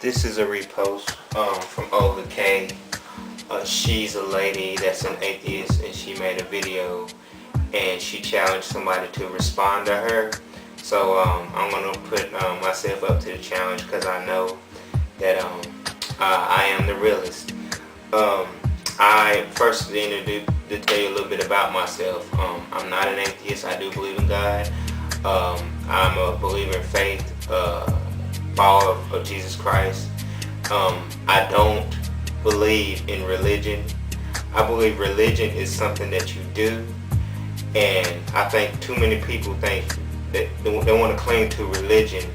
This is a repost from Olgakay. She's a lady that's an atheist, and she made a video and she challenged somebody to respond to her. So I'm going to put myself up to the challenge because I know that I am the realist. I first to tell you a little bit about myself. I'm not an atheist. I do believe in God. I'm a believer in faith, follower of Jesus Christ. I don't believe in religion. I believe religion is something that you do, and I think too many people think that they want to cling to religion,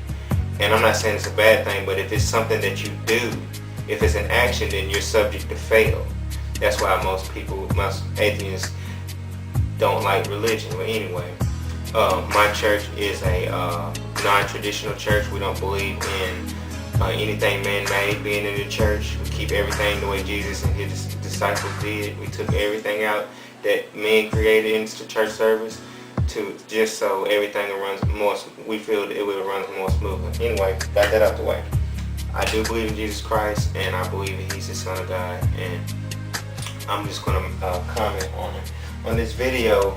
and I'm not saying it's a bad thing, but if it's something that you do, if it's an action, then you're subject to fail. That's why most atheists don't like religion. But anyway, my church is a non-traditional church. We don't believe in anything man-made being in the church. We keep everything the way Jesus and his disciples did. We took everything out that men created into the church service to just so everything runs more. We feel that it will run more smoothly. Anyway, got that out the way. I do believe in Jesus Christ, and I believe that He's the Son of God, and I'm just going to comment on it. On this video,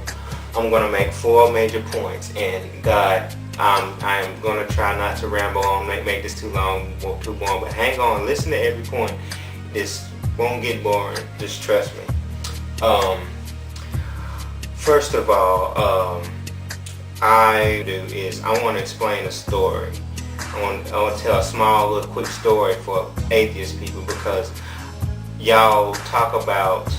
I'm going to make 4 major points, and God, I'm going to try not to ramble on, make this too long, too boring, but hang on, listen to every point. This won't get boring, just trust me. First of all, I want to explain a story. I want to tell a small little quick story for atheist people, because y'all talk about,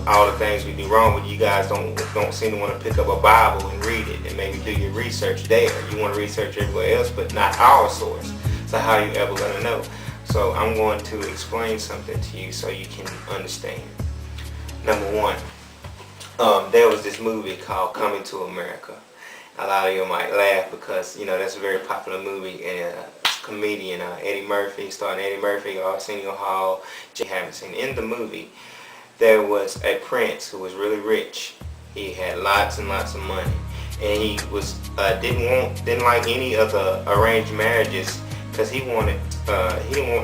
all the things we do wrong, but you guys don't seem to want to pick up a Bible and read it and maybe do your research there. You want to research everywhere else, but not our source. So how are you ever going to know? So I'm going to explain something to you so you can understand. Number 1, there was this movie called Coming to America. A lot of you might laugh because, that's a very popular movie, and comedian Eddie Murphy, starring Eddie Murphy, Arsenio Hall. You haven't seen. In the movie, there was a prince who was really rich. He had lots and lots of money, and he was didn't like any of the arranged marriages because he didn't want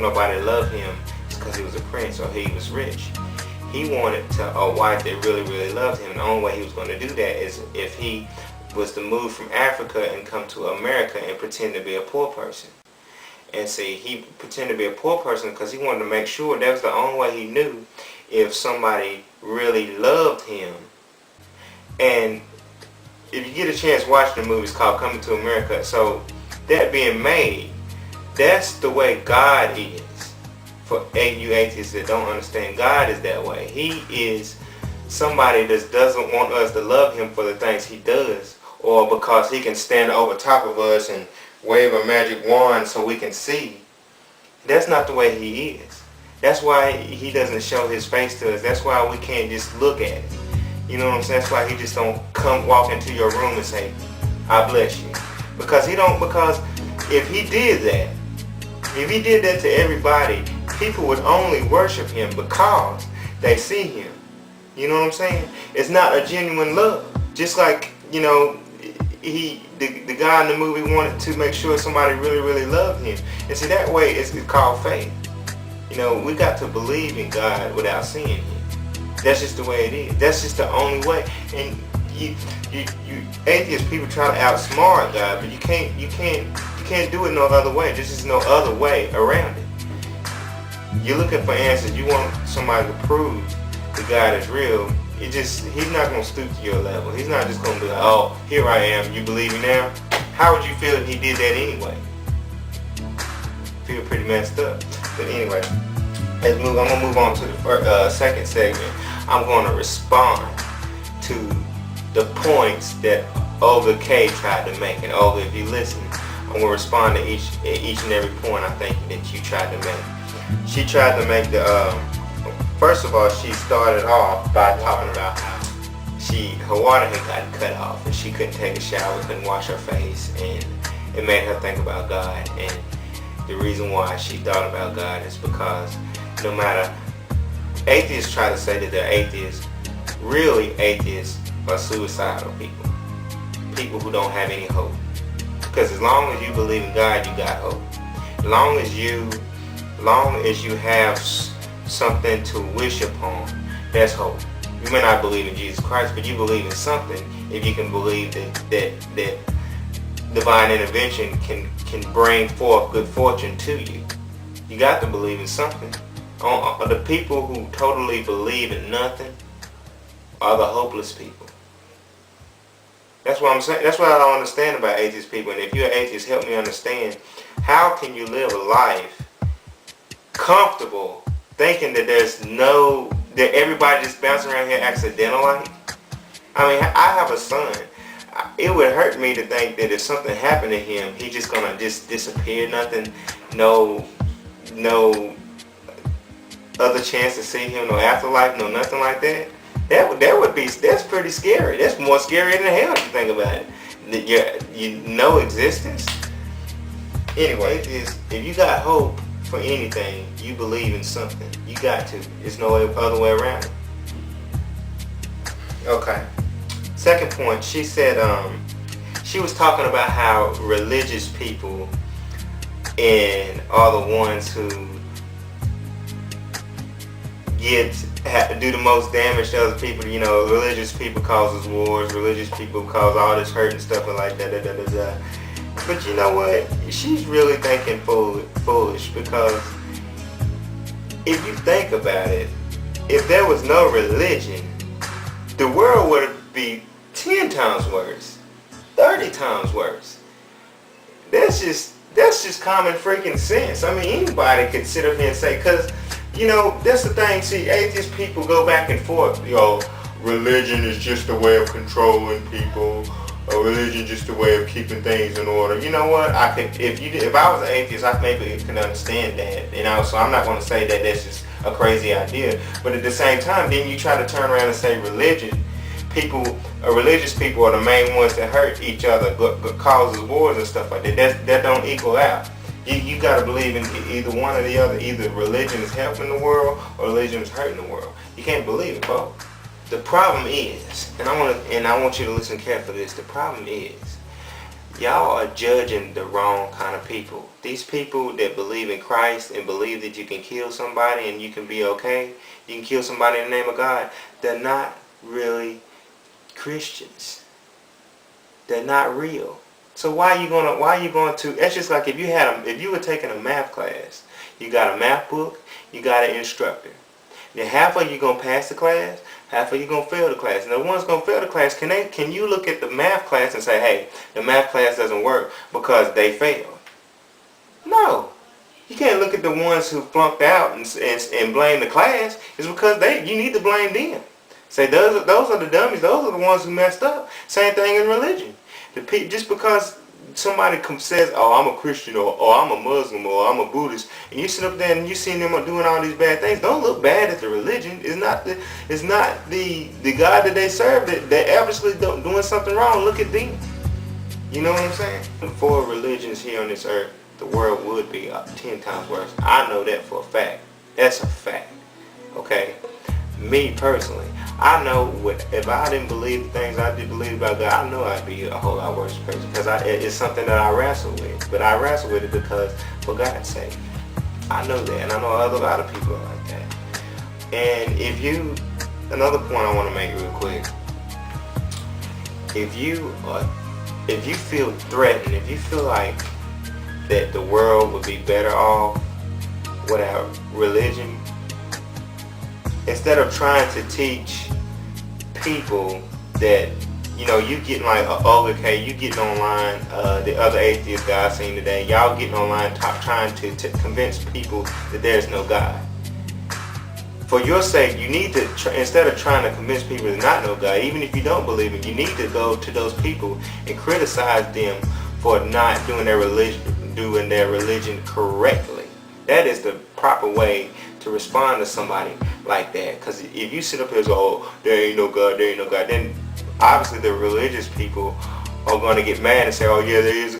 nobody to love him because he was a prince or he was rich. He wanted a wife that really, really loved him. The only way he was going to do that is if he was to move from Africa and come to America and pretend to be a poor person. And see, he pretended to be a poor person because he wanted to make sure that was the only way he knew if somebody really loved him. And if you get a chance, watch the movie. It's called Coming to America. So that being made, that's the way God is. For you atheists that don't understand, God is that way. He is somebody that doesn't want us to love Him for the things He does, or because He can stand over top of us and wave a magic wand so we can see. That's not the way He is. That's why He doesn't show His face to us. That's why we can't just look at it. You know what I'm saying? That's why He just don't walk into your room and say, I bless you. Because if He did that to everybody, people would only worship Him because they see Him. You know what I'm saying? It's not a genuine love. Just like, the guy in the movie wanted to make sure somebody really, really loved him. And see, that way it's called faith. We got to believe in God without seeing Him. That's just the way it is. That's just the only way. And you atheist people try to outsmart God, but you can't do it no other way. There's just no other way around it. You're looking for answers. You want somebody to prove that God is real. He's not going to stoop to your level. He's not just going to be like, oh, here I am, you believe me now? How would you feel if He did that anyway? Feel pretty messed up. But anyway, I'm going to move on to the second segment. I'm going to respond to the points that Olgakay tried to make. And Olga, if you listen, I'm going to respond to each and every point I think that you tried to make. She tried to make first of all, she started off by talking about how her water had gotten cut off and she couldn't take a shower, couldn't wash her face, and it made her think about God. And the reason why she thought about God is because no matter, atheists try to say that they're atheists, really atheists are suicidal people who don't have any hope. Because as long as you believe in God, you got hope. As long as you long as you have something to wish upon, that's hope. You may not believe in Jesus Christ, but you believe in something. If you can believe that divine intervention can bring forth good fortune to you, you got to believe in something. The people who totally believe in nothing are the hopeless people. That's what I'm saying. That's what I don't understand about atheist people. And if you're an atheist, help me understand. How can you live a life comfortable, thinking that that everybody just bouncing around here accidental like? I mean, I have a son. It would hurt me to think that if something happened to him, he's just gonna just disappear. Nothing, no other chance to see him, no afterlife, no nothing like that. That's pretty scary. That's more scary than hell if you think about it. No existence. Anyway, if you got hope for anything, you believe in something. You got to. There's no other way around it. Okay. Second point, she said she was talking about how religious people are the ones who do the most damage to other people. You know, religious people causes wars, religious people cause all this hurt and stuff like that. But you know what? She's really thinking foolish, because if you think about it, if there was no religion, the world would be 10 times worse, 30 times worse. That's just common freaking sense. I mean, anybody could sit up here and say, because, you know, that's the thing. See, atheist people go back and forth. Religion is just a way of controlling people. Religion just a way of keeping things in order. You know what? If I was an atheist, I maybe can understand that. So I'm not going to say that that's just a crazy idea. But at the same time, then you try to turn around and say religious people are the main ones that hurt each other, causes wars and stuff like that. That don't equal out. You got to believe in either one or the other. Either religion is helping the world or religion is hurting the world. You can't believe it, both. The problem is, and I want you to listen carefully to this. The problem is, y'all are judging the wrong kind of people. These people that believe in Christ and believe that you can kill somebody and you can be okay. You can kill somebody in the name of God. They're not really Christians. They're not real. So why are you going to? It's just like if you were taking a math class, you got a math book, you got an instructor. Then half of you gonna pass the class, half of you gonna fail the class. And the ones gonna fail the class, can you look at the math class and say, hey, the math class doesn't work because they failed? No. You can't look at the ones who flunked out and blame the class. It's because you need to blame them. Say those are the dummies. Those are the ones who messed up. Same thing in religion. Just because somebody says, oh, I'm a Christian, or I'm a Muslim, or I'm a Buddhist, and you sit up there and you see them doing all these bad things, don't look bad at the religion. It's not the God that they serve. They're obviously doing something wrong. Look at them. You know what I'm saying? For religions here on this earth, the world would be 10 times worse. I know that for a fact. That's a fact. Okay? Me personally, I know if I didn't believe the things I did believe about God, I know I'd be a whole lot worse person, because it's something that I wrestle with. But I wrestle with it because, for God's sake, I know that, and I know a lot of people are like that. And another point I want to make real quick, if you feel threatened, if you feel like that the world would be better off without religion, instead of trying to teach people that, you getting like Olgakay, you getting online, the other atheist guys seen today, y'all getting online trying to convince people that there's no God. For your sake, you need to, instead of trying to convince people there's not no God, even if you don't believe it, you need to go to those people and criticize them for not doing their religion correctly. That is the proper way to respond to somebody like that. Because if you sit up here and say, oh, there ain't no God, then obviously the religious people are going to get mad and say, oh yeah, there is a